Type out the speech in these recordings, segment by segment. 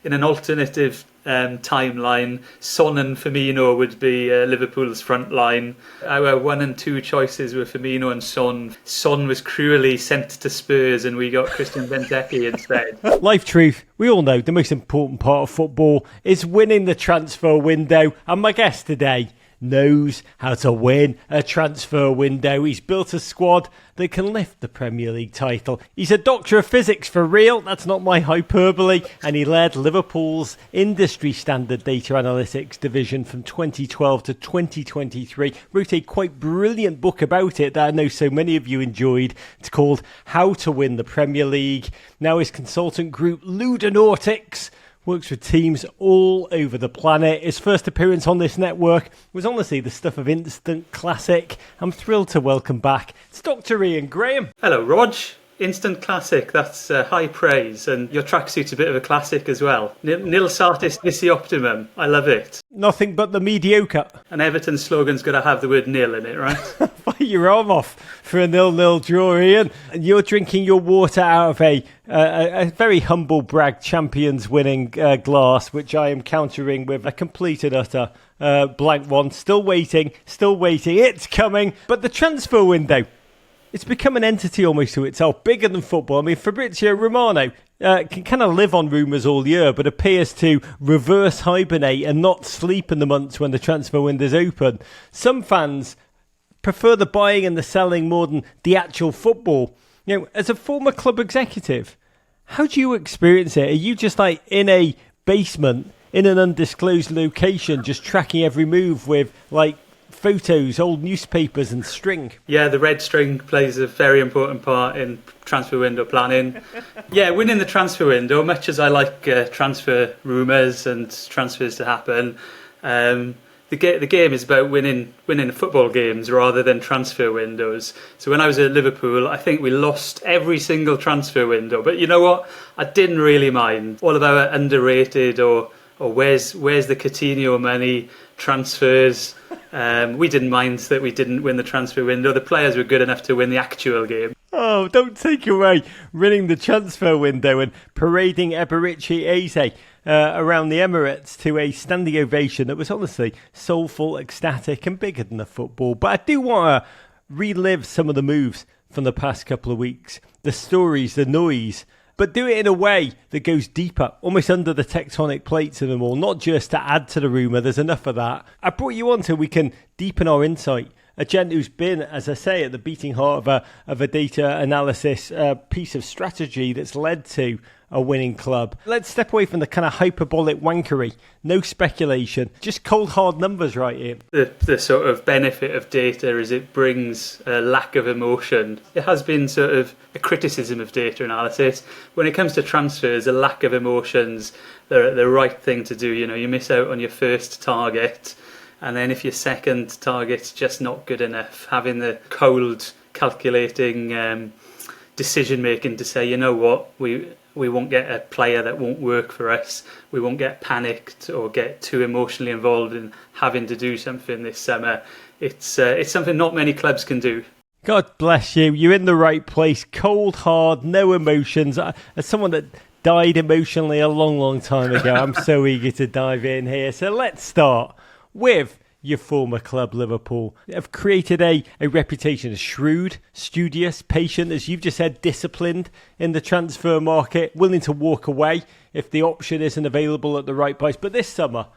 in an alternative timeline, Son and Firmino would be Liverpool's front line. Our 1 and 2 choices were Firmino and Son. Son was cruelly sent to Spurs and we got Christian Benteke instead. Life truth, we all know the most important part of football is winning the transfer window. And my guest today knows how to win a transfer window. He's built a squad that can lift the Premier League title. He's a doctor of physics for real, that's not my hyperbole, and he led Liverpool's industry standard data analytics division from 2012 to 2023. Wrote a quite brilliant book about it that I know so many of you enjoyed. It's called How to Win the Premier League. Now his consultant group Ludonautic's works with teams all over the planet. His first appearance on this network was honestly the stuff of instant classic. I'm thrilled to welcome back. It's Dr. Ian Graham. Hello, Rog. Instant classic, that's high praise. And your tracksuit's a bit of a classic as well. Nil satis nisi optimum. I love it. Nothing but the mediocre. And Everton's slogan's got to have the word nil in it, right? Fight your arm off for a 0-0 draw, Ian. And you're drinking your water out of a very humble brag champions winning glass, which I am countering with a complete and utter blank one. Still waiting. It's coming. But the transfer window, it's become an entity almost to itself, bigger than football. I mean, Fabrizio Romano can kind of live on rumours all year, but appears to reverse hibernate and not sleep in the months when the transfer window's open. Some fans prefer the buying and the selling more than the actual football. You know, as a former club executive, how do you experience it? Are you just like in a basement in an undisclosed location, just tracking every move with like photos, old newspapers and string? Yeah, the red string plays a very important part in transfer window planning. Yeah, winning the transfer window, much as I like transfer rumours and transfers to happen, the game is about winning football games rather than transfer windows. So when I was at Liverpool, I think we lost every single transfer window. But you know what? I didn't really mind. All of our underrated or where's the Coutinho money transfers. We didn't mind that we didn't win the transfer window. The players were good enough to win the actual game. Oh, don't take away winning the transfer window and parading Eberici Eze around the Emirates to a standing ovation that was honestly soulful, ecstatic and bigger than the football. But I do want to relive some of the moves from the past couple of weeks, the stories, the noise, but do it in a way that goes deeper, almost under the tectonic plates of them all, not just to add to the rumour. There's enough of that. I brought you on so we can deepen our insight. A gent who's been, as I say, at the beating heart of a data analysis piece of strategy that's led to a winning club. Let's step away from the kind of hyperbolic wankery. No speculation, just cold hard numbers right here. The sort of benefit of data is it brings a lack of emotion. It has been sort of a criticism of data analysis. When it comes to transfers, a lack of emotions, they're the right thing to do. You know, you miss out on your first target, and then if your second target's just not good enough, having the cold, calculating decision making to say, you know what, we won't get a player that won't work for us. We won't get panicked or get too emotionally involved in having to do something this summer. It's something not many clubs can do. God bless you. You're in the right place. Cold, hard, no emotions. As someone that died emotionally a long, long time ago, I'm so eager to dive in here. So let's start with your former club, Liverpool. Have created a reputation as shrewd, studious, patient, as you've just said, disciplined in the transfer market, willing to walk away if the option isn't available at the right price. But this summer,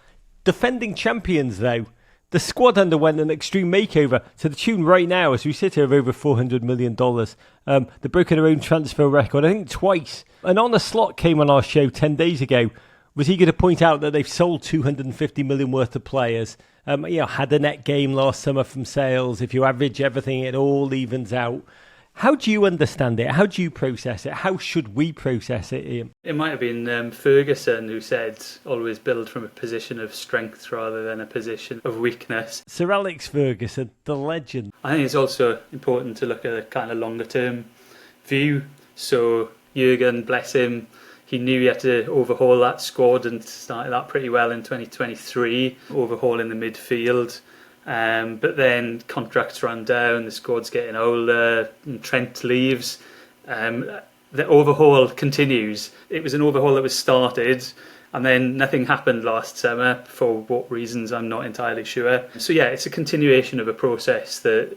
defending champions though, the squad underwent an extreme makeover to the tune right now, as we sit here, of over $400 million. They've broken their own transfer record, I think twice. And On the Slot came on our show 10 days ago. Was he going to point out that they've sold $250 million worth of players? Had a net gain last summer from sales. If you average everything, it all evens out. How do you understand it? How do you process it? How should we process it, Ian? It might have been Ferguson who said, always build from a position of strength rather than a position of weakness. Sir Alex Ferguson, the legend. I think it's also important to look at a kind of longer term view. So Jurgen, bless him, he knew he had to overhaul that squad and started that pretty well in 2023, overhauling the midfield. But then contracts run down, the squad's getting older, and Trent leaves. The overhaul continues. It was an overhaul that was started, And then nothing happened last summer, for what reasons I'm not entirely sure. So yeah, it's a continuation of a process that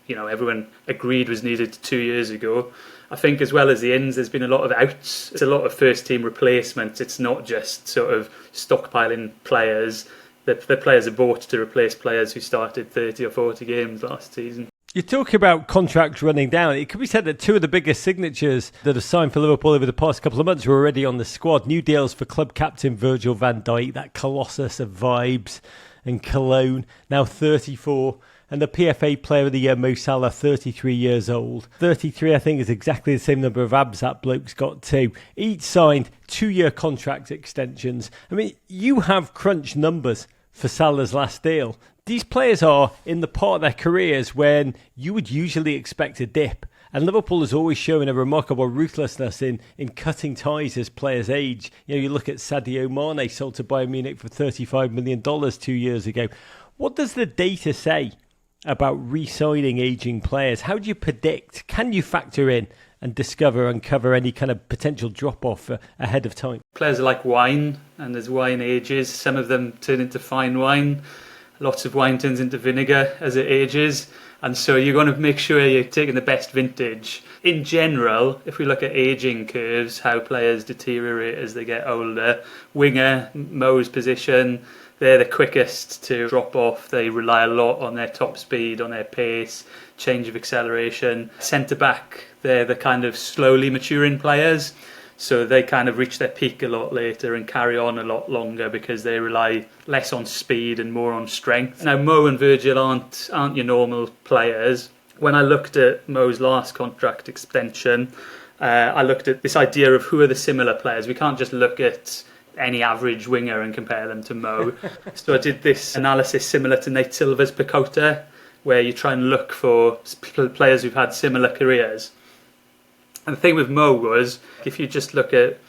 everyone agreed was needed 2 years ago. I think as well as the ins, there's been a lot of outs. It's a lot of first team replacements. It's not just sort of stockpiling players. The players are bought to replace players who started 30 or 40 games last season. You talk about contracts running down. It could be said that two of the biggest signatures that have signed for Liverpool over the past couple of months were already on the squad. New deals for club captain Virgil van Dijk, that colossus of vibes and cologne, now 34. And the PFA Player of the Year, Mo Salah, 33 years old. 33, I think, is exactly the same number of abs that bloke's got too. Each signed 2-year contract extensions. I mean, you have crunched numbers for Salah's last deal. These players are in the part of their careers when you would usually expect a dip. And Liverpool has always shown a remarkable ruthlessness in cutting ties as players age. You look at Sadio Mane, sold to Bayern Munich for $35 million 2 years ago. What does the data say about re-signing aging players? How do you predict? Can you factor in and uncover any kind of potential drop-off ahead of time? Players are like wine, and as wine ages, some of them turn into fine wine. Lots of wine turns into vinegar as it ages. And so you're going to make sure you're taking the best vintage. In general, if we look at ageing curves, how players deteriorate as they get older, winger, Mo's position, they're the quickest to drop off. They rely a lot on their top speed, on their pace, change of acceleration. Centre-back, they're the kind of slowly maturing players. So they kind of reach their peak a lot later and carry on a lot longer because they rely less on speed and more on strength. Now, Mo and Virgil aren't your normal players. When I looked at Mo's last contract extension, I looked at this idea of who are the similar players. We can't just look at any average winger and compare them to Mo. So I did this analysis similar to Nate Silva's Pecota, where you try and look for players who've had similar careers. And the thing with Mo was, if you just look at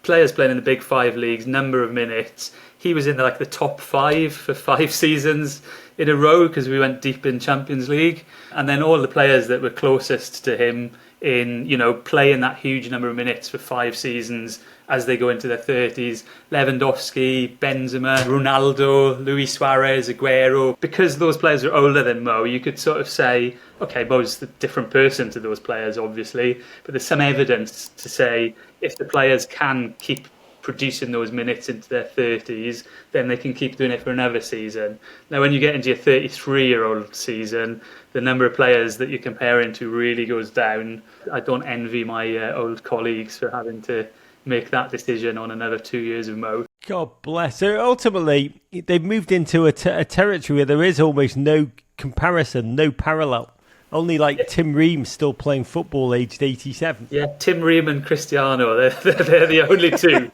players playing in the big 5 leagues, number of minutes, he was in the top 5 for 5 seasons in a row because we went deep in Champions League. And then all the players that were closest to him in, playing that huge number of minutes for 5 seasons as they go into their 30s, Lewandowski, Benzema, Ronaldo, Luis Suarez, Aguero. Because those players are older than Mo, you could sort of say, okay, Mo's a different person to those players, obviously, but there's some evidence to say if the players can keep producing those minutes into their 30s, then they can keep doing it for another season. Now, when you get into your 33-year-old season, the number of players that you're comparing to really goes down. I don't envy my old colleagues for having to make that decision on another 2 years of Mo. God bless. So ultimately, they've moved into a territory where there is almost no comparison, no parallel. Only Tim Ream still playing football, aged 87. Yeah, Tim Ream and Cristiano, they're the only two.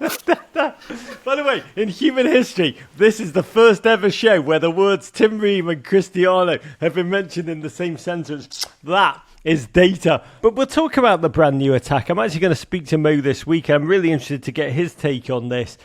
By the way, in human history, this is the first ever show where the words Tim Ream and Cristiano have been mentioned in the same sentence. That is data. But we'll talk about the brand new attack. I'm actually going to speak to Mo this week. I'm really interested to get his take on this.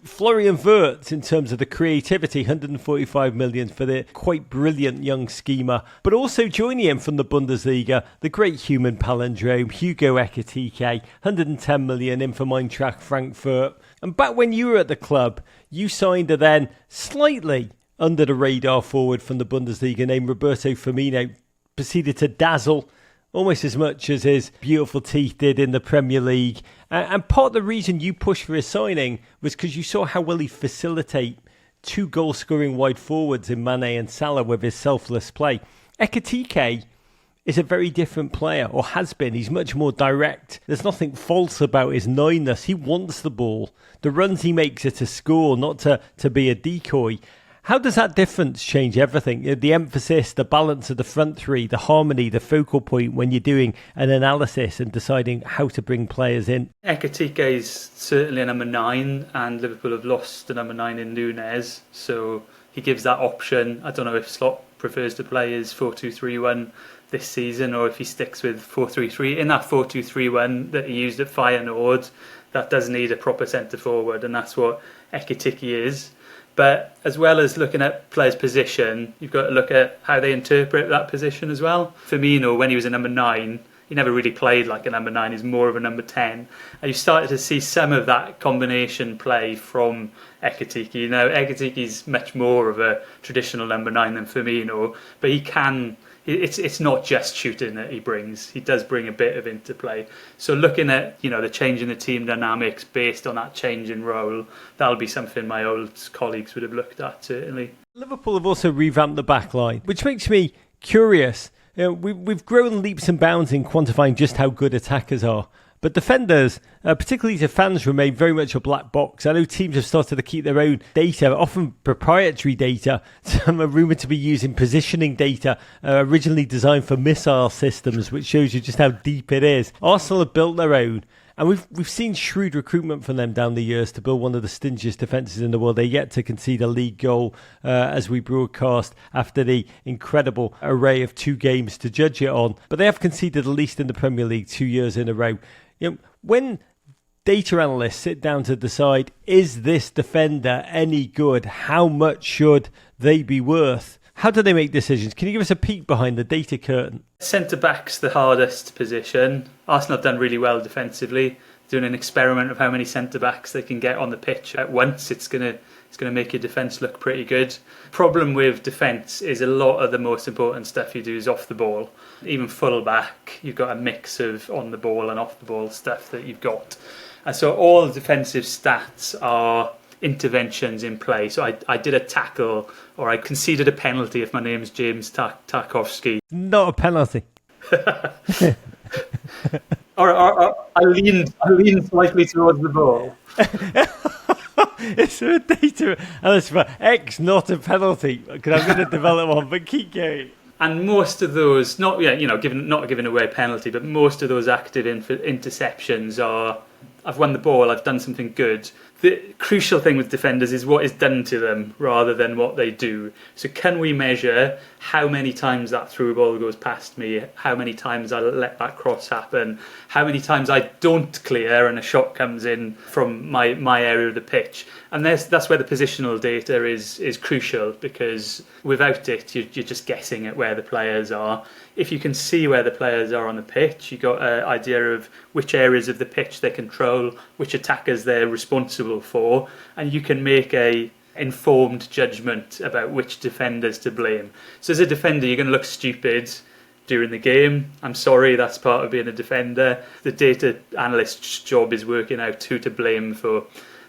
Florian Wirtz, in terms of the creativity, 145 million for the quite brilliant young schemer. But also joining him from the Bundesliga, the great human palindrome, Hugo Ekitike, 110 million in for Eintracht Frankfurt. And back when you were at the club, you signed a then slightly under the radar forward from the Bundesliga named Roberto Firmino. Proceeded to dazzle almost as much as his beautiful teeth did in the Premier League. And part of the reason you pushed for his signing was because you saw how well he'd facilitate 2 goal-scoring wide forwards in Mane and Salah with his selfless play. Ekitike is a very different player, or has been. He's much more direct. There's nothing false about his knowingness. He wants the ball. The runs he makes are to score, not to be a decoy. How does that difference change everything? The emphasis, the balance of the front three, the harmony, the focal point when you're doing an analysis and deciding how to bring players in? Ekitike is certainly a number 9, and Liverpool have lost the number 9 in Nunes, so he gives that option. I don't know if Slot prefers to play his 4-2-3-1 this season or if he sticks with 4-3-3. In that 4-2-3-1 that he used at Feyenoord, that does need a proper centre forward, and that's what Ekitike is. But as well as looking at players' position, you've got to look at how they interpret that position as well. Firmino, when he was a number 9, he never really played like a number 9. He's more of a number 10. And you started to see some of that combination play from Ekitike. You know, Ekitike's much more of a traditional number 9 than Firmino, but he can. It's not just shooting that he brings. He does bring a bit of interplay. So looking at, you know, the change in the team dynamics based on that change in role, that'll be something my old colleagues would have looked at, certainly. Liverpool have also revamped the back line, which makes me curious. You know, we've grown leaps and bounds in quantifying just how good attackers are. But defenders, particularly to fans, remain very much a black box. I know teams have started to keep their own data, often proprietary data. Some are rumoured to be using positioning data originally designed for missile systems, which shows you just how deep it is. Arsenal have built their own. And we've seen shrewd recruitment from them down the years to build one of the stingiest defences in the world. They yet to concede a league goal as we broadcast after the incredible array of 2 games to judge it on. But they have conceded the least in the Premier League 2 years in a row. You know, when data analysts sit down to decide, is this defender any good? How much should they be worth? How do they make decisions? Can you give us a peek behind the data curtain? Centre-back's the hardest position. Arsenal have done really well defensively. Doing an experiment of how many centre-backs they can get on the pitch at once. It's gonna make your defence look pretty good. Problem with defence is a lot of the most important stuff you do is off the ball. Even full-back, you've got a mix of on the ball and off the ball stuff that you've got. And so all defensive stats are interventions in play. So I did a tackle, or I conceded a penalty if my name's James Tarkowski. Not a penalty. or I leaned slightly towards the ball. It's a data analyst for X, not a penalty. Because I'm going to develop one, but keep going. And most of those, not giving away a penalty, but most of those active interceptions are, I've won the ball, I've done something good. The crucial thing with defenders is what is done to them rather than what they do. So can we measure how many times that through ball goes past me, how many times I let that cross happen, how many times I don't clear and a shot comes in from my area of the pitch. And that's where the positional data is crucial, because without it, you're just guessing at where the players are. If you can see where the players are on the pitch, you've got an idea of which areas of the pitch they control, which attackers they're responsible for, and you can make a informed judgment about which defenders to blame. So as a defender, you're going to look stupid during the game. I'm sorry, that's part of being a defender. The data analyst's job is working out who to blame for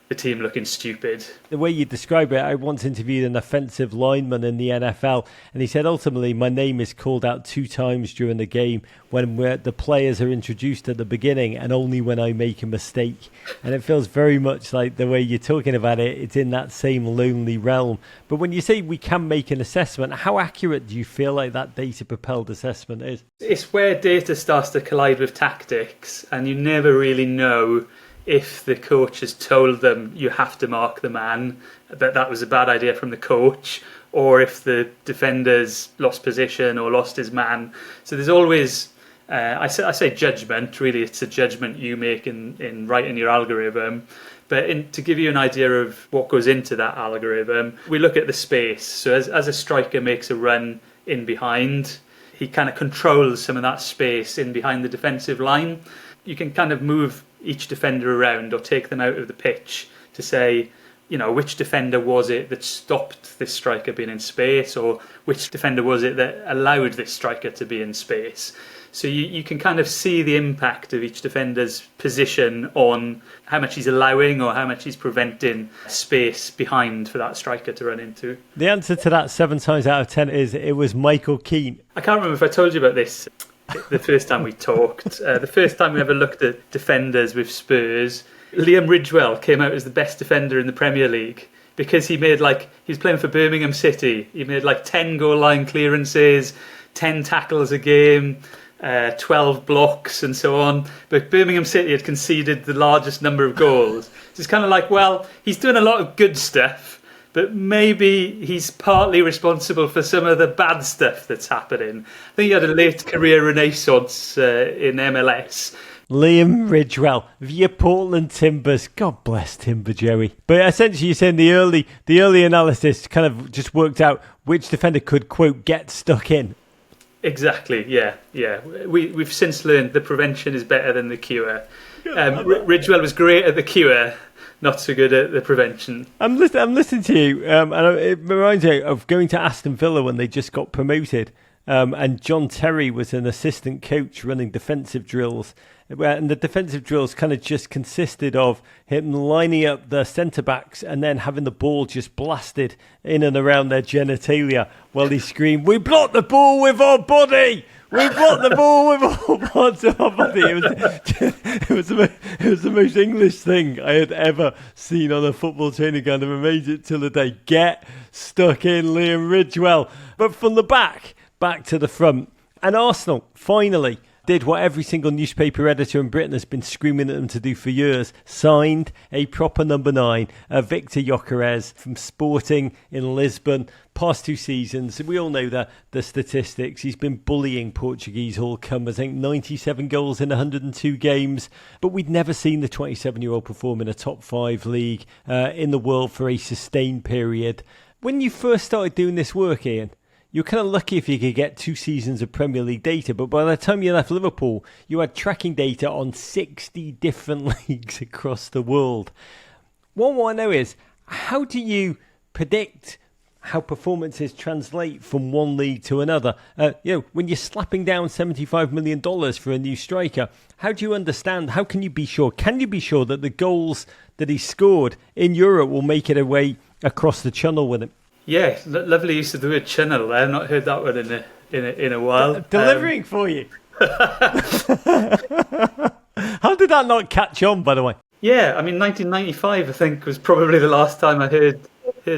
the team looking stupid. The way you describe it, I once interviewed an offensive lineman in the NFL, and he said, ultimately, my name is called out 2 times during the game when the players are introduced at the beginning, and only when I make a mistake. And it feels very much like the way you're talking about it, it's in that same lonely realm. But when you say we can make an assessment, how accurate do you feel like that data-propelled assessment is? It's where data starts to collide with tactics, and you never really know if the coach has told them you have to mark the man, but that was a bad idea from the coach, or if the defender's lost position or lost his man. So there's always, I say judgment, really it's a judgment you make in writing your algorithm. But to give you an idea of what goes into that algorithm, we look at the space. So as a striker makes a run in behind, he kind of controls some of that space in behind the defensive line. You can kind of move each defender around or take them out of the pitch to say, you know, which defender was it that stopped this striker being in space, or which defender was it that allowed this striker to be in space. So you can kind of see the impact of each defender's position on how much he's allowing or how much he's preventing space behind for that striker to run into. The answer to that 7 times out of 10 is it was Michael Keane. I can't remember if I told you about this the first time we talked. The first time we ever looked at defenders with Spurs, Liam Ridgewell came out as the best defender in the Premier League because he was playing for Birmingham City. He made 10 goal line clearances, 10 tackles a game, 12 blocks and so on. But Birmingham City had conceded the largest number of goals. So it's kind of like, well, he's doing a lot of good stuff, but maybe he's partly responsible for some of the bad stuff that's happening. I think he had a late career renaissance in MLS. Liam Ridgewell via Portland Timbers. God bless Timber Joey. But essentially you're saying the early analysis kind of just worked out which defender could, quote, get stuck in. Exactly. Yeah. We've since learned the prevention is better than the cure. Ridgewell was great at the cure, not so good at the prevention. I'm listening to you, and it reminds me of going to Aston Villa when they just got promoted. And John Terry was an assistant coach running defensive drills. And the defensive drills kind of just consisted of him lining up the centre-backs and then having the ball just blasted in and around their genitalia while he screamed, "We block the ball with our body! We block the ball with all parts of our body!" It was the most English thing I had ever seen on a football training ground, and made it till the day. Get stuck in, Liam Ridgewell. But from the back to the front. And Arsenal, finally, did what every single newspaper editor in Britain has been screaming at them to do for years. Signed a proper number 9, Viktor Gyokeres from Sporting in Lisbon. Past 2 seasons, we all know the statistics. He's been bullying Portuguese all-comers. I think 97 goals in 102 games. But we'd never seen the 27-year-old perform in a top 5 league in the world for a sustained period. When you first started doing this work, Ian, you're kind of lucky if you could get 2 seasons of Premier League data, but by the time you left Liverpool, you had tracking data on 60 different leagues across the world. What I want to know is, how do you predict how performances translate from one league to another? When you're slapping down $75 million for a new striker, how do you understand, how can you be sure? Can you be sure that the goals that he scored in Europe will make it away across the channel with him? Yeah, lovely use of the word channel. I've not heard that one in a while. Delivering for you. How did that not catch on, by the way? Yeah, I mean, 1995, I think, was probably the last time I heard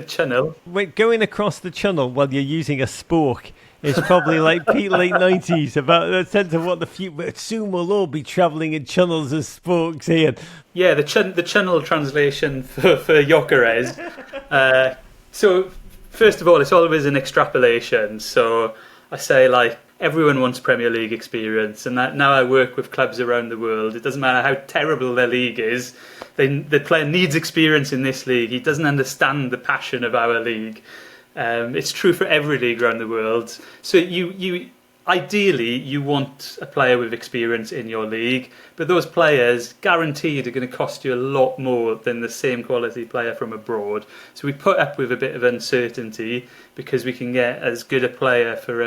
channel. Wait, going across the channel while you're using a spork is probably like late 90s, about the sense of what the future. Soon we'll all be travelling in channels as sporks here. Yeah, the channel translation for Gyökeres. So, first of all, it's always an extrapolation. So I say, like, everyone wants Premier League experience, and that now I work with clubs around the world. It doesn't matter how terrible their league is. The player needs experience in this league. He doesn't understand the passion of our league. It's true for every league around the world. So you ideally you want a player with experience in your league, but those players guaranteed are going to cost you a lot more than the same quality player from abroad. So we put up with a bit of uncertainty because we can get as good a player for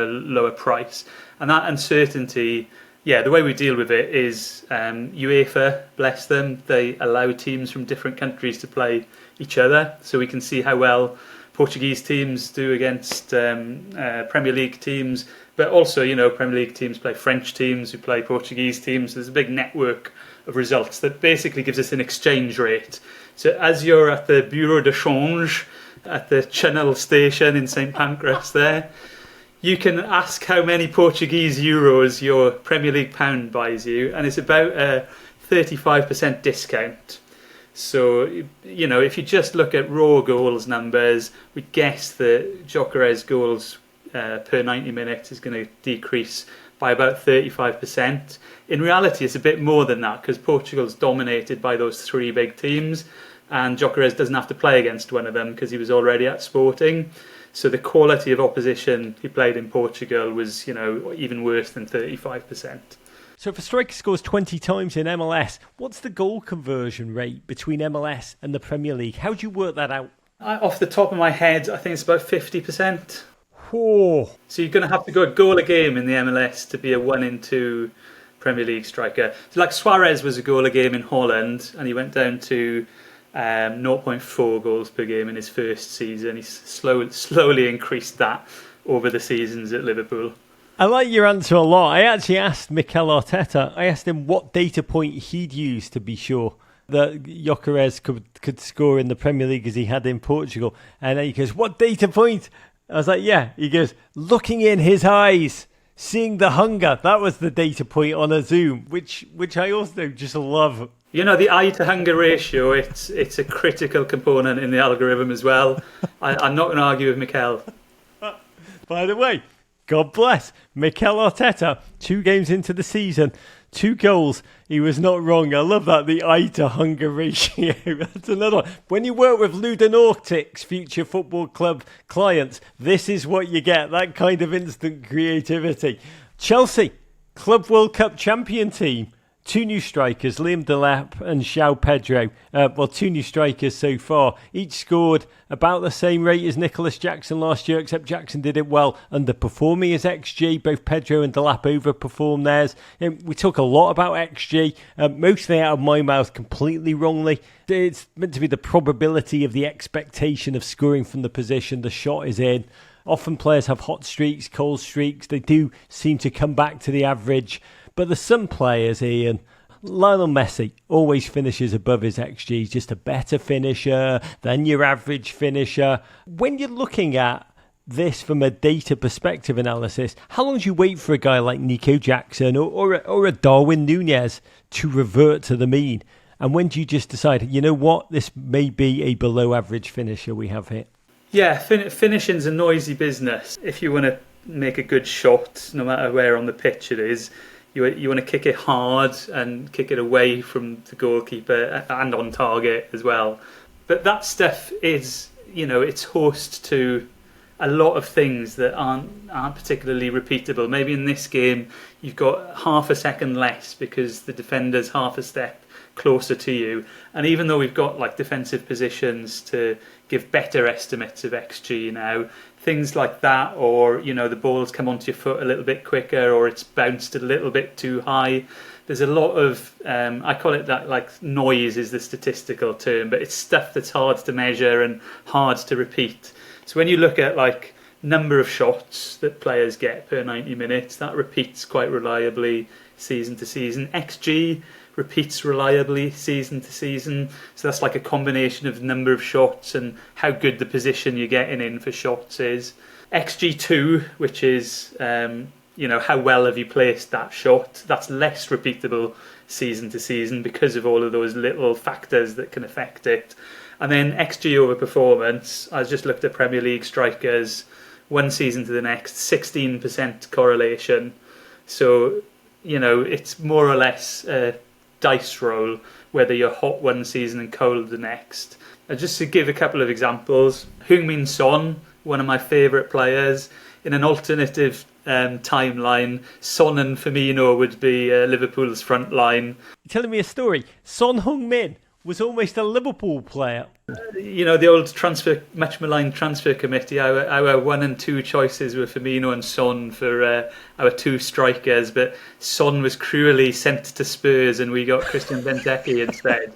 a lower price. And that uncertainty, the way we deal with it is UEFA, bless them, they allow teams from different countries to play each other, so we can see how well Portuguese teams do against Premier League teams. But also, Premier League teams play French teams who play Portuguese teams. There's a big network of results that basically gives us an exchange rate. So as you're at the Bureau de Change, at the Channel station in St Pancras there, you can ask how many Portuguese euros your Premier League pound buys you, and it's about a 35% discount. So, if you just look at raw goals numbers, we guess that Gyökeres goals per 90 minutes is going to decrease by about 35%. In reality, it's a bit more than that because Portugal's dominated by those 3 big teams, and Gyökeres doesn't have to play against one of them because he was already at Sporting. So the quality of opposition he played in Portugal was, even worse than 35%. So if a striker scores 20 times in MLS, what's the goal conversion rate between MLS and the Premier League? How do you work that out? Off the top of my head, I think it's about 50%. Oh. So you're going to have to go a goal a game in the MLS to be a 1 in 2 Premier League striker. So like Suarez was a goal a game in Holland, and he went down to 0.4 goals per game in his first season. He's slowly increased that over the seasons at Liverpool. I like your answer a lot. I actually asked Mikel Arteta, I asked him what data point he'd use to be sure that Gyökeres could score in the Premier League as he had in Portugal. And then he goes, what data point? I was like, yeah. He goes, looking in his eyes, seeing the hunger. That was the data point on a Zoom, which I also just love. The eye to hunger ratio, it's a critical component in the algorithm as well. I'm not going to argue with Mikel. By the way, God bless Mikel Arteta, 2 games into the season, 2 goals. He was not wrong. I love that, the eye to hunger ratio. That's another one. When you work with Ludonautics, Future Football Club clients, this is what you get, that kind of instant creativity. Chelsea, Club World Cup champion team. 2 new strikers, Liam Delap and João Pedro. 2 new strikers so far. Each scored about the same rate as Nicholas Jackson last year, except Jackson did it well, underperforming his XG. Both Pedro and Delap overperformed theirs. We talk a lot about XG, mostly out of my mouth completely wrongly. It's meant to be the probability of the expectation of scoring from the position the shot is in. Often players have hot streaks, cold streaks. They do seem to come back to the average. But there's some players, Ian, Lionel Messi always finishes above his XG. He's just a better finisher than your average finisher. When you're looking at this from a data perspective analysis, how long do you wait for a guy like Nico Jackson or a Darwin Núñez to revert to the mean? And when do you just decide, you know what, this may be a below average finisher we have here? Yeah, finishing's a noisy business. If you want to make a good shot, no matter where on the pitch it is, you want to kick it hard and kick it away from the goalkeeper and on target as well. But that stuff is, it's host to a lot of things that aren't particularly repeatable. Maybe in this game you've got half a second less because the defender's half a step closer to you. And even though we've got like defensive positions to give better estimates of XG now, things like that, or the ball's come onto your foot a little bit quicker, or it's bounced a little bit too high. There's a lot of I call it that, like, noise is the statistical term, but it's stuff that's hard to measure and hard to repeat. So when you look at like number of shots that players get per 90 minutes, that repeats quite reliably season to season. XG repeats reliably season to season. So that's like a combination of number of shots and how good the position you're getting in for shots is. XG2, which is how well have you placed that shot, that's less repeatable season to season because of all of those little factors that can affect it. And then XG over performance, I just looked at Premier League strikers, one season to the next, 16% correlation. So, it's more or less dice roll whether you're hot one season and cold the next. Just to give a couple of examples, Heung-min Son, one of my favourite players. In an alternative timeline, Son and Firmino would be Liverpool's front line. You're telling me a story. Son Heung-min was almost a Liverpool player. The old much maligned transfer committee, our 1 and 2 choices were Firmino and Son for our 2 strikers, but Son was cruelly sent to Spurs and we got Christian Benteke instead.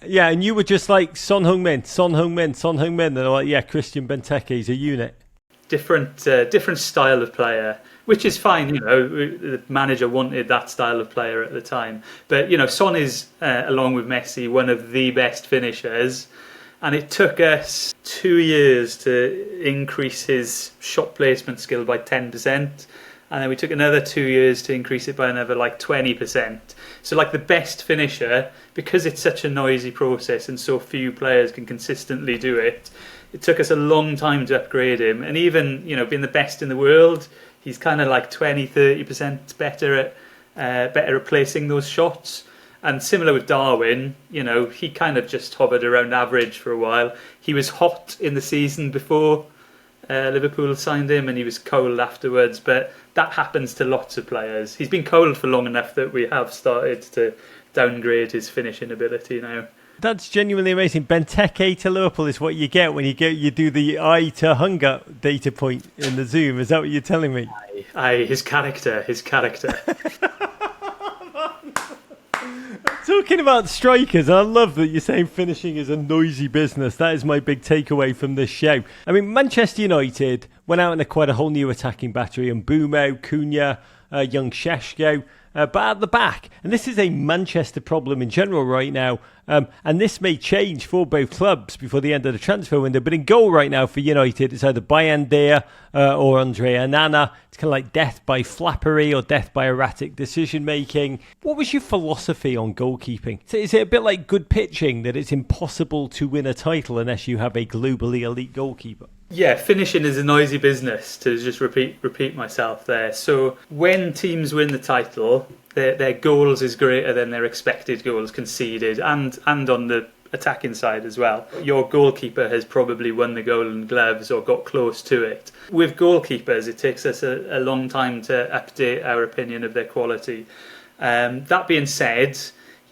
Yeah, and you were just like, Son Heung-min, Son Heung-min, Son Heung-min, and they're like, yeah, Christian Benteke's a unit. Different style of player, which is fine. The manager wanted that style of player at the time. But Son is, along with Messi, one of the best finishers, and it took us 2 years to increase his shot placement skill by 10%, and then we took another 2 years to increase it by another 20%. So like the best finisher, because it's such a noisy process and so few players can consistently do it, it took us a long time to upgrade him. And even, being the best in the world, he's kind of like 20-30% better at placing those shots. And similar with Darwin, he kind of just hovered around average for a while. He was hot in the season before Liverpool signed him, and he was cold afterwards. But that happens to lots of players. He's been cold for long enough that we have started to downgrade his finishing ability now. That's genuinely amazing. Benteke to Liverpool is what you get when you do the eye to hunger data point in the Zoom. Is that what you're telling me? Aye, his character. Talking about strikers, I love that you're saying finishing is a noisy business. That is my big takeaway from this show. I mean, Manchester United went out in quite a whole new attacking battery, and Mbumo, Cunha, young Šeško, but at the back. And this is a Manchester problem in general right now. And this may change for both clubs before the end of the transfer window. But in goal right now for United, it's either Bayandea or Andrea Nana. It's kind of like death by flappery or death by erratic decision making. What was your philosophy on goalkeeping? So is it a bit like good pitching, that it's impossible to win a title unless you have a globally elite goalkeeper? Yeah, finishing is a noisy business, to just repeat myself there. So when teams win the title, their goals is greater than their expected goals conceded, and on the attacking side as well. Your goalkeeper has probably won the Golden Gloves or got close to it. With goalkeepers, it takes us a long time to update our opinion of their quality. That being said,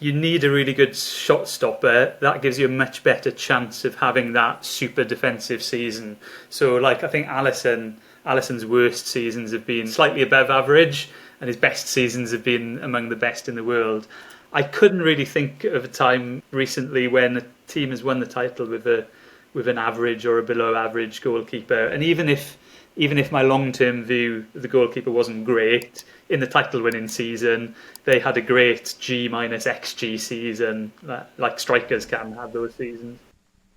you need a really good shot stopper. That gives you a much better chance of having that super defensive season. So, like, I think Alisson's worst seasons have been slightly above average, and his best seasons have been among the best in the world. I couldn't really think of a time recently when a team has won the title with an average or a below average goalkeeper. And even if my long-term view of the goalkeeper wasn't great, in the title-winning season, they had a great G minus XG season, like strikers can have those seasons.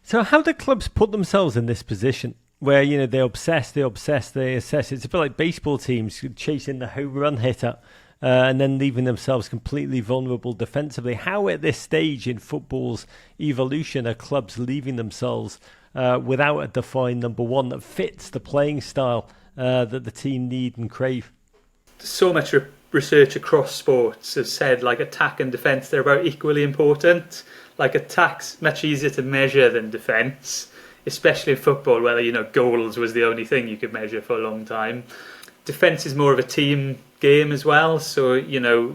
So how do clubs put themselves in this position where, they obsess, they assess? It's a bit like baseball teams chasing the home run hitter and then leaving themselves completely vulnerable defensively. How at this stage in football's evolution are clubs leaving themselves without a defined number one that fits the playing style that the team need and crave? So much research across sports has said, like, attack and defence, they're about equally important. Like, attack's much easier to measure than defence, especially in football, where, goals was the only thing you could measure for a long time. Defence is more of a team game as well, so,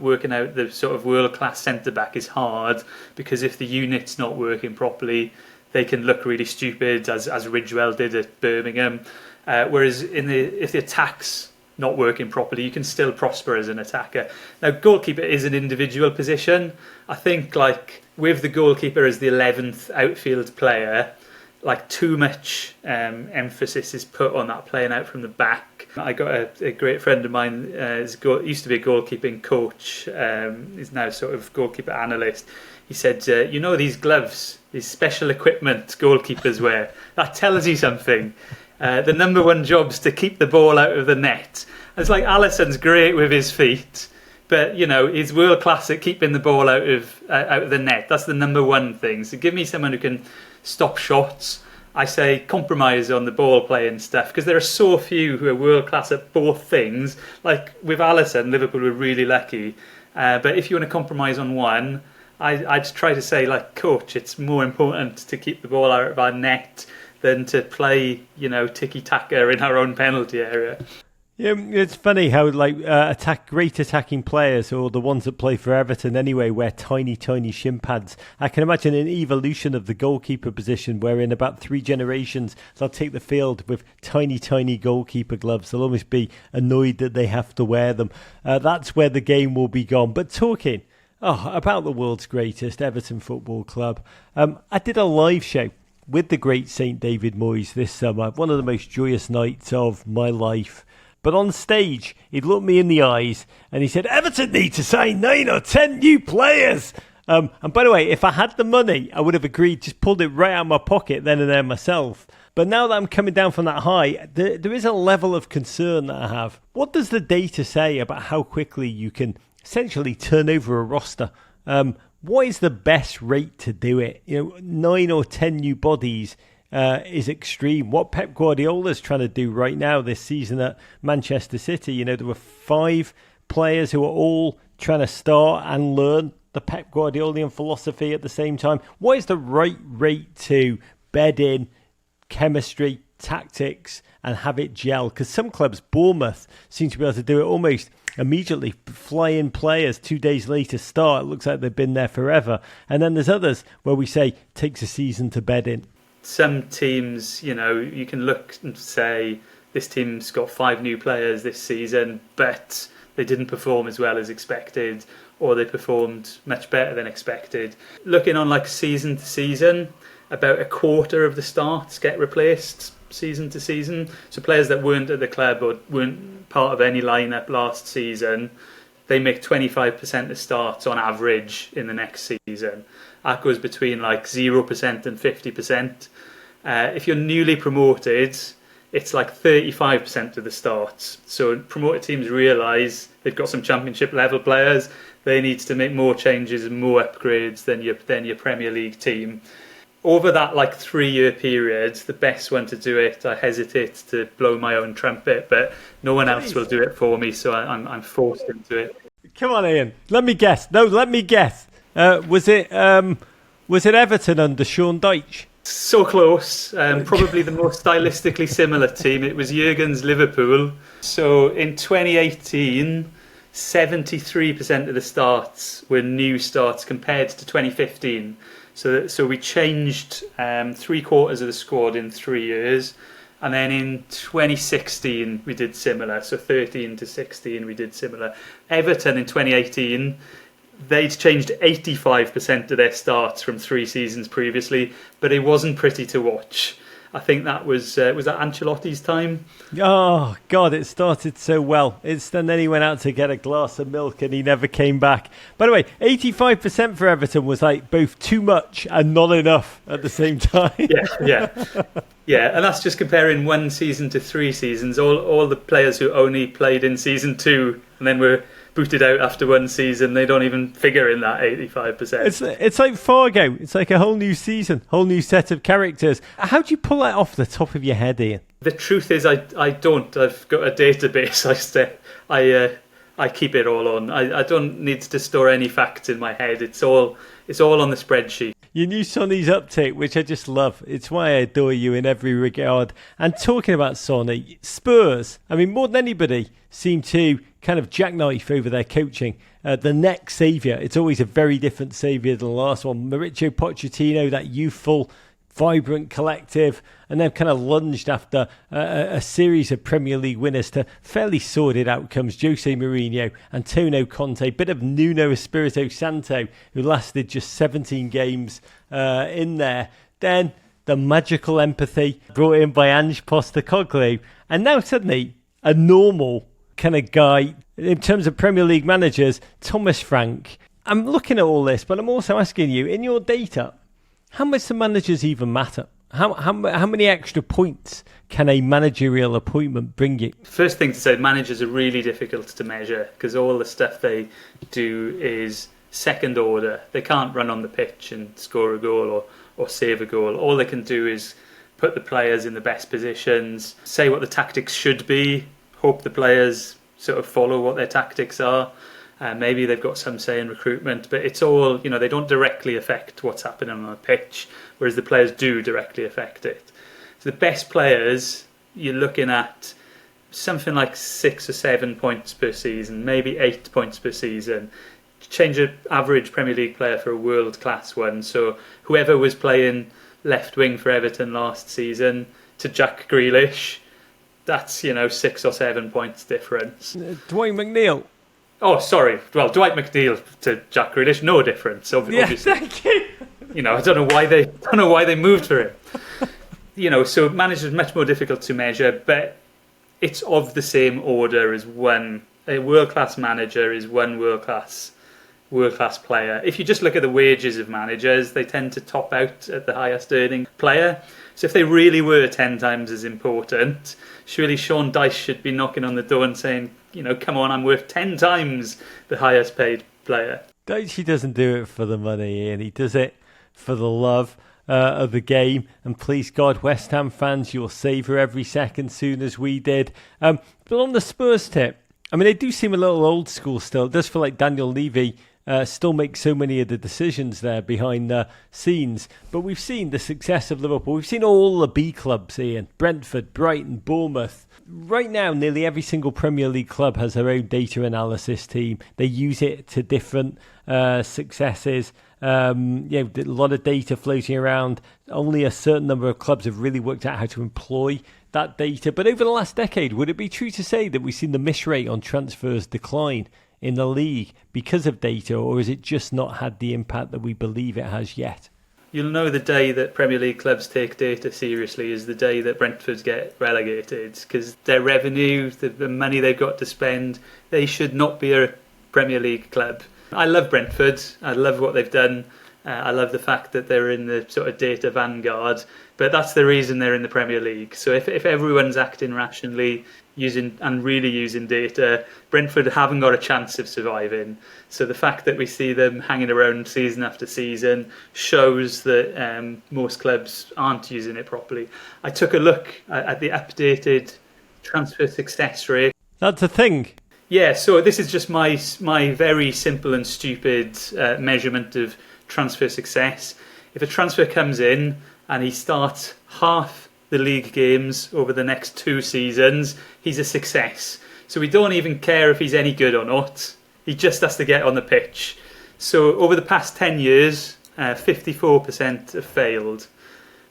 working out the sort of world-class centre-back is hard, because if the unit's not working properly, they can look really stupid, as Ridgewell did at Birmingham. Whereas if the attack's not working properly, you can still prosper as an attacker. Now, goalkeeper is an individual position. I think, like, with the goalkeeper as the 11th outfield player, like, too much emphasis is put on that playing out from the back. I got a great friend of mine, used to be a goalkeeping coach, is now sort of goalkeeper analyst. He said, these gloves, these special equipment goalkeepers wear, that tells you something. The number one job's to keep the ball out of the net. It's like Alisson's great with his feet, but he's world class at keeping the ball out of the net. That's the number one thing. So give me someone who can stop shots. I say compromise on the ball playing stuff, because there are so few who are world class at both things. Like with Alisson, Liverpool were really lucky. But if you want to compromise on one, I'd try to say, like, coach, it's more important to keep the ball out of our net than to play, tiki-taka in our own penalty area. Yeah, it's funny how great attacking players, or the ones that play for Everton anyway, wear tiny shin pads. I can imagine an evolution of the goalkeeper position where in about 3 generations they'll take the field with tiny goalkeeper gloves. They'll almost be annoyed that they have to wear them. That's where the game will be gone. But talking about the world's greatest, Everton Football Club, I did a live show with the great St David Moyes this summer, one of the most joyous nights of my life. But on stage, he'd looked me in the eyes and he said, Everton need to sign 9 or 10 new players. And by the way, if I had the money, I would have agreed, just pulled it right out of my pocket then and there myself. But now that I'm coming down from that high, there is a level of concern that I have. What does the data say about how quickly you can essentially turn over a roster? What is the best rate to do it? 9 or 10 new bodies is extreme. What Pep Guardiola's trying to do right now this season at Manchester City, there were 5 players who are all trying to start and learn the Pep Guardiolian philosophy at the same time. What is the right rate to bed in chemistry, tactics, and have it gel? Because some clubs, Bournemouth, seem to be able to do it almost immediately, fly in players 2 days later start. It looks like they've been there forever. And then there's others where we say takes a season to bed in. Some teams, you can look and say this team's got 5 new players this season, but they didn't perform as well as expected, or they performed much better than expected. Looking on like season to season, about a quarter of the starts get replaced season to season. So players that weren't at the club or weren't part of any lineup last season, they make 25% of starts on average in the next season. That goes between like 0% and 50%. If you're newly promoted, it's like 35% of the starts. So promoted teams realise they've got some championship level players. They need to make more changes and more upgrades than your Premier League team. Over that 3-year period, the best one to do it, I hesitate to blow my own trumpet, but no one else will do it for me, so I'm forced into it. Come on, Ian. Let me guess. No, let me guess. Was it Everton under Sean Dyche? So close. Probably the most stylistically similar team. It was Jurgen's Liverpool. So in 2018, 73% of the starts were new starts compared to 2015. So we changed 3/4 of the squad in 3 years. And then in 2016, we did similar. So 13 to 16, we did similar. Everton in 2018, they'd changed 85% of their starts from 3 seasons previously, but it wasn't pretty to watch. I think that was that Ancelotti's time? Oh, God, it started so well. And then he went out to get a glass of milk and he never came back. By the way, 85% for Everton was like both too much and not enough at the same time. Yeah, and that's just comparing 1 season to 3 seasons. All the players who only played in season 2 and then were booted out after 1 season, they don't even figure in that 85%. It's like Fargo. It's like a whole new season, whole new set of characters. How do you pull that off the top of your head, Ian? The truth is, I don't. I've got a database. I keep it all on. I don't need to store any facts in my head. It's all on the spreadsheet. Your new Sonny's uptake, which I just love. It's why I adore you in every regard. And talking about Sonny, Spurs, I mean, more than anybody, seem to kind of jackknife over their coaching. The next saviour, it's always a very different saviour than the last one. Mauricio Pochettino, that youthful, vibrant collective, and then kind of lunged after a series of Premier League winners to fairly sordid outcomes. Jose Mourinho, Antonio Conte, bit of Nuno Espirito Santo, who lasted just 17 games in there. Then the magical empathy brought in by Ange Postecoglou, and now suddenly a normal kind of guy in terms of Premier League managers, Thomas Frank. I'm looking at all this, but I'm also asking you, in your data, how much do managers even matter? How many extra points can a managerial appointment bring you? First thing to say, managers are really difficult to measure because all the stuff they do is second order. They can't run on the pitch and score a goal or save a goal. All they can do is put the players in the best positions, say what the tactics should be, hope the players sort of follow what their tactics are. Maybe they've got some say in recruitment, but it's all, they don't directly affect what's happening on the pitch, whereas the players do directly affect it. So the best players, you're looking at something like 6 or 7 points per season, maybe 8 points per season. Change an average Premier League player for a world-class one. So whoever was playing left wing for Everton last season to Jack Grealish, that's, 6 or 7 points difference. Dwayne McNeil. Oh, sorry. Well, Dwight McNeil to Jack Grealish, no difference. Obviously. Thank you. I don't know why they moved for him. So managers much more difficult to measure, but it's of the same order as a world-class manager is one world-class player. If you just look at the wages of managers, they tend to top out at the highest earning player. So if they really were 10 times as important, surely Sean Dyche should be knocking on the door and saying, come on, I'm worth 10 times the highest paid player. Dyche doesn't do it for the money, Ian. He does it for the love of the game. And please God, West Ham fans, you'll savour every second soon as we did. But on the Spurs tip, I mean, they do seem a little old school still. It does feel like Daniel Levy still makes so many of the decisions there behind the scenes. But we've seen the success of Liverpool. We've seen all the B clubs, Ian. Brentford, Brighton, Bournemouth. Right now, nearly every single Premier League club has their own data analysis team. They use it to different successes. A lot of data floating around. Only a certain number of clubs have really worked out how to employ that data. But over the last decade, would it be true to say that we've seen the miss rate on transfers decline in the league because of data, or has it just not had the impact that we believe it has yet? You'll know the day that Premier League clubs take data seriously is the day that Brentford get relegated, because their revenue, the money they've got to spend, they should not be a Premier League club. I love Brentford. I love what they've done. I love the fact that they're in the sort of data vanguard, but that's the reason they're in the Premier League. So if everyone's acting rationally, really using data, Brentford haven't got a chance of surviving. So the fact that we see them hanging around season after season shows that most clubs aren't using it properly. I took a look at the updated transfer success rate. That's a thing. Yeah, so this is just my very simple and stupid measurement of transfer success. If a transfer comes in and he starts half the league games over the next 2 seasons, he's a success. So we don't even care if he's any good or not. He just has to get on the pitch. So over the past 10 years, 54% have failed.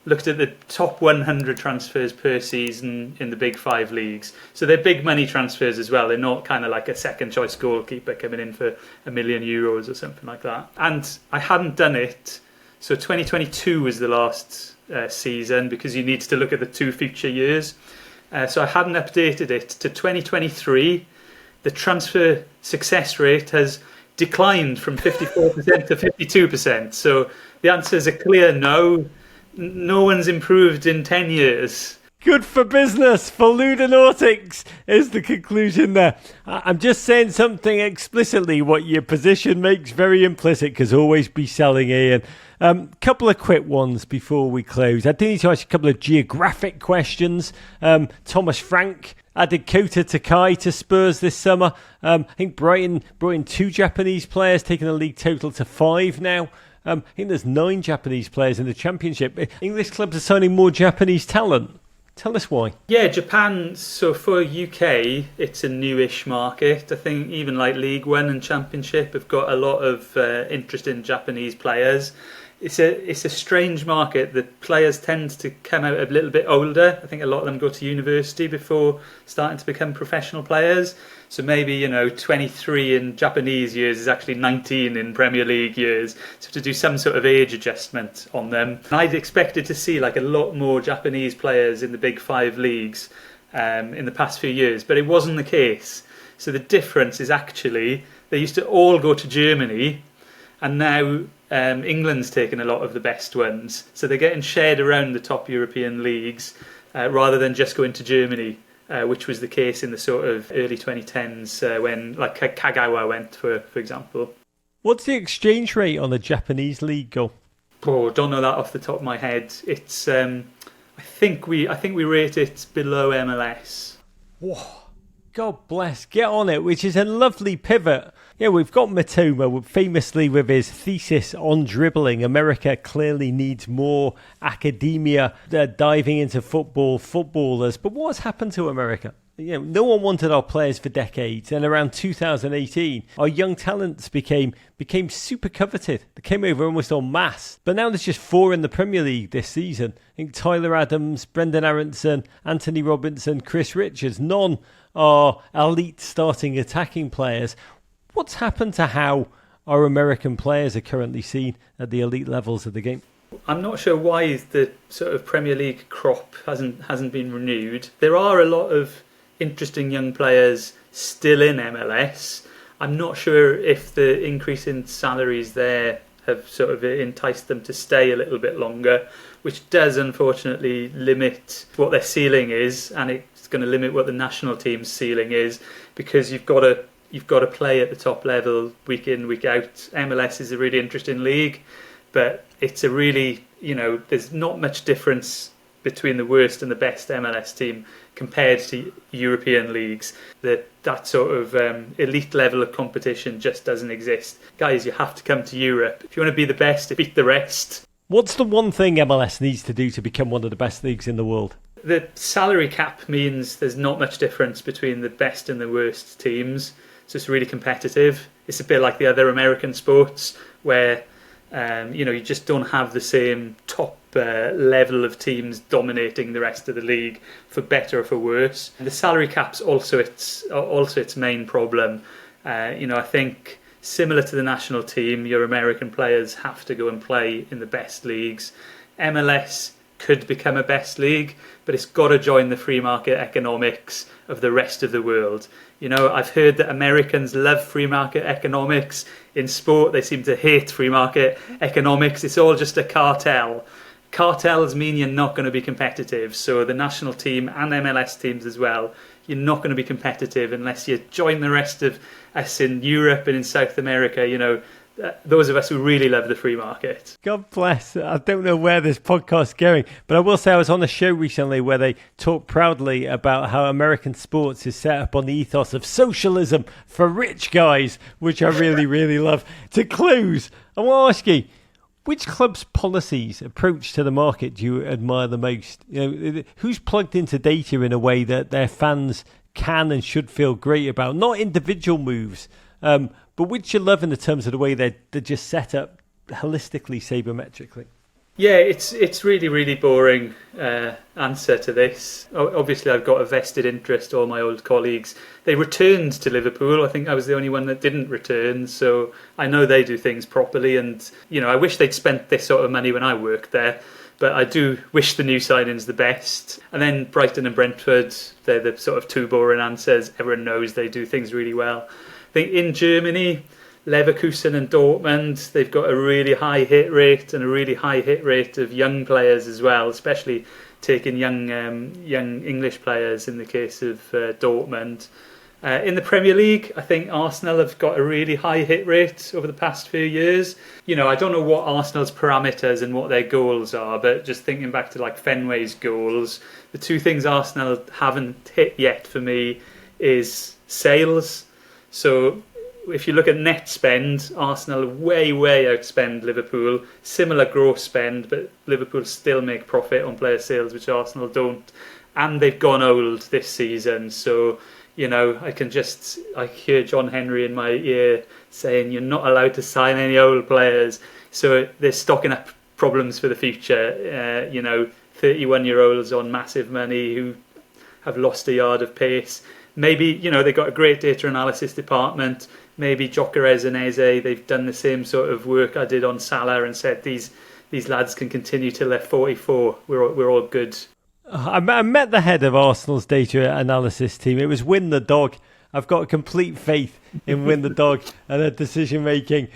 Looked at the top 100 transfers per season in the big 5 leagues. So they're big money transfers as well. They're not kind of like a second choice goalkeeper coming in for €1 million or something like that. And I hadn't done it. So 2022 was the last season because you need to look at the 2 future years. So I hadn't updated it to 2023. The transfer success rate has declined from 54% to 52%. So the answer is a clear no. No one's improved in 10 years. Good for business, for Ludonautica is the conclusion there. I'm just saying something explicitly. What your position makes very implicit, because always be selling, Ian. Couple of quick ones before we close. I do need to ask a couple of geographic questions. Thomas Frank added Kota Takai to Spurs this summer. I think Brighton brought in 2 Japanese players, taking the league total to 5 now. I think there's 9 Japanese players in the Championship. English clubs are signing more Japanese talent. Tell us why. Yeah, Japan, so for UK, it's a newish market. I think even like League One and Championship have got a lot of interest in Japanese players. It's a strange market. The players tend to come out a little bit older. I think a lot of them go to university before starting to become professional players. So maybe, 23 in Japanese years is actually 19 in Premier League years. So to do some sort of age adjustment on them. I'd expected to see like a lot more Japanese players in the big 5 leagues in the past few years, but it wasn't the case. So the difference is actually they used to all go to Germany, and now England's taken a lot of the best ones. So they're getting shared around the top European leagues rather than just going to Germany. Which was the case in the sort of early 2010s when like Kagawa went, for example. What's the exchange rate on the Japanese league go? Oh, don't know that off the top of my head. It's I think we rate it below MLS. Whoa. God bless. Get on it, which is a lovely pivot. Yeah, we've got Matoma, famously with his thesis on dribbling. America clearly needs more academia diving into footballers. But what's happened to America? No one wanted our players for decades, and around 2018, our young talents became super coveted. They came over almost en masse. But now there's just 4 in the Premier League this season. I think Tyler Adams, Brendan Aronson, Anthony Robinson, Chris Richards. None are elite starting attacking players. What's happened to how our American players are currently seen at the elite levels of the game? I'm not sure why the sort of Premier League crop hasn't been renewed. There are a lot of interesting young players still in MLS. I'm not sure if the increase in salaries there have sort of enticed them to stay a little bit longer, which does unfortunately limit what their ceiling is, and it's going to limit what the national team's ceiling is, because you've got to play at the top level week in, week out. MLS is a really interesting league, but it's a really, there's not much difference between the worst and the best MLS team compared to European leagues. That sort of elite level of competition just doesn't exist. Guys, you have to come to Europe. If you want to be the best, beat the rest. What's the one thing MLS needs to do to become one of the best leagues in the world? The salary cap means there's not much difference between the best and the worst teams. So it's really competitive. It's a bit like the other American sports where you just don't have the same top level of teams dominating the rest of the league, for better or for worse. And the salary cap's also its main problem. I think similar to the national team, your American players have to go and play in the best leagues. MLS could become a best league, but it's got to join the free market economics of the rest of the world. I've heard that Americans love free market economics. In sport, they seem to hate free market economics. It's all just a cartel. Cartels mean you're not going to be competitive. So the national team and MLS teams as well, you're not going to be competitive unless you join the rest of us in Europe and in South America. those of us who really love the free market. God bless. I don't know where this podcast's going, but I will say I was on a show recently where they talked proudly about how American sports is set up on the ethos of socialism for rich guys, which I really, really love. To close, I want to ask you, which club's policies, approach to the market do you admire the most? Who's plugged into data in a way that their fans can and should feel great about? Not individual moves, but which you love in the terms of the way they're just set up holistically, sabermetrically. Yeah, it's really, really boring answer to this. Obviously, I've got a vested interest, all my old colleagues. They returned to Liverpool. I think I was the only one that didn't return, so I know they do things properly. And, I wish they'd spent this sort of money when I worked there. But I do wish the new signings the best. And then Brighton and Brentford, they're the sort of two boring answers. Everyone knows they do things really well. I think in Germany, Leverkusen and Dortmund, they've got a really high hit rate and a really high hit rate of young players as well, especially taking young English players in the case of Dortmund. In the Premier League, I think Arsenal have got a really high hit rate over the past few years. I don't know what Arsenal's parameters and what their goals are, but just thinking back to like Fenway's goals, the two things Arsenal haven't hit yet for me is sales. So if you look at net spend, Arsenal way outspend Liverpool. Similar gross spend, but Liverpool still make profit on player sales, which Arsenal don't. And they've gone old this season. So, I hear John Henry in my ear saying you're not allowed to sign any old players. So they're stocking up problems for the future. 31-year-olds on massive money who have lost a yard of pace. Maybe, they've got a great data analysis department. Maybe Gyökeres and Eze, they've done the same sort of work I did on Salah and said these lads can continue till they're 44. We're all good. I met the head of Arsenal's data analysis team. It was Win the Dog. I've got complete faith in Win the Dog and their decision making.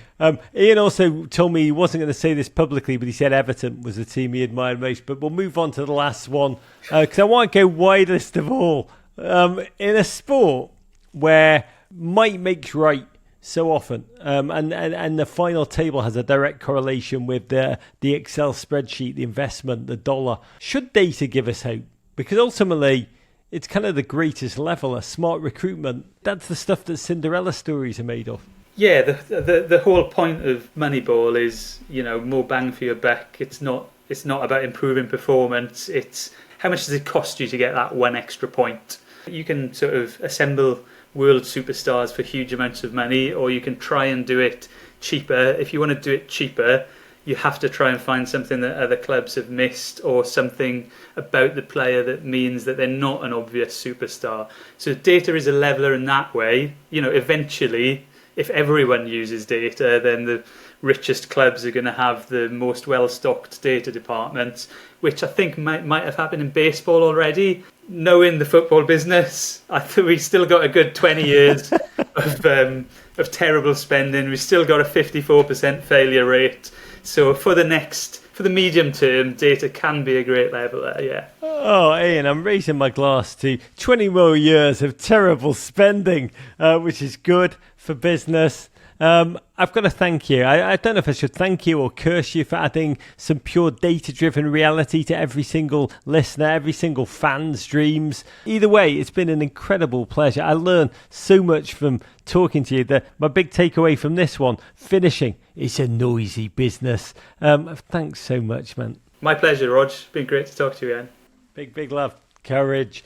Ian also told me he wasn't going to say this publicly, but he said Everton was the team he admired most. But we'll move on to the last one because I want to go widest of all. In a sport where might makes right so often, and the final table has a direct correlation with the Excel spreadsheet, the investment, the dollar. Should data give us hope? Because ultimately, it's kind of the greatest level, a smart recruitment. That's the stuff that Cinderella stories are made of. Yeah, the whole point of Moneyball is, more bang for your buck. It's not about improving performance. It's how much does it cost you to get that one extra point. You can sort of assemble world superstars for huge amounts of money, or you can try and do it cheaper. If you want to do it cheaper, you have to try and find something that other clubs have missed, or something about the player that means that they're not an obvious superstar. So data is a leveler in that way. Eventually, if everyone uses data, then the richest clubs are going to have the most well-stocked data departments, which I think might have happened in baseball already. Knowing the football business, I think we've still got a good 20 years of terrible spending. We've still got a 54% failure rate. So for the medium term, data can be a great leveler, yeah. Oh, Ian, I'm raising my glass to 20 more years of terrible spending, which is good for business. I've got to thank you. I don't know if I should thank you or curse you for adding some pure data-driven reality to every single listener, every single fan's dreams. Either way, it's been an incredible pleasure. I learned so much from talking to you. My big takeaway from this one, finishing, it's a noisy business. Thanks so much, man. My pleasure, Rog. It's been great to talk to you again. Big love. Courage.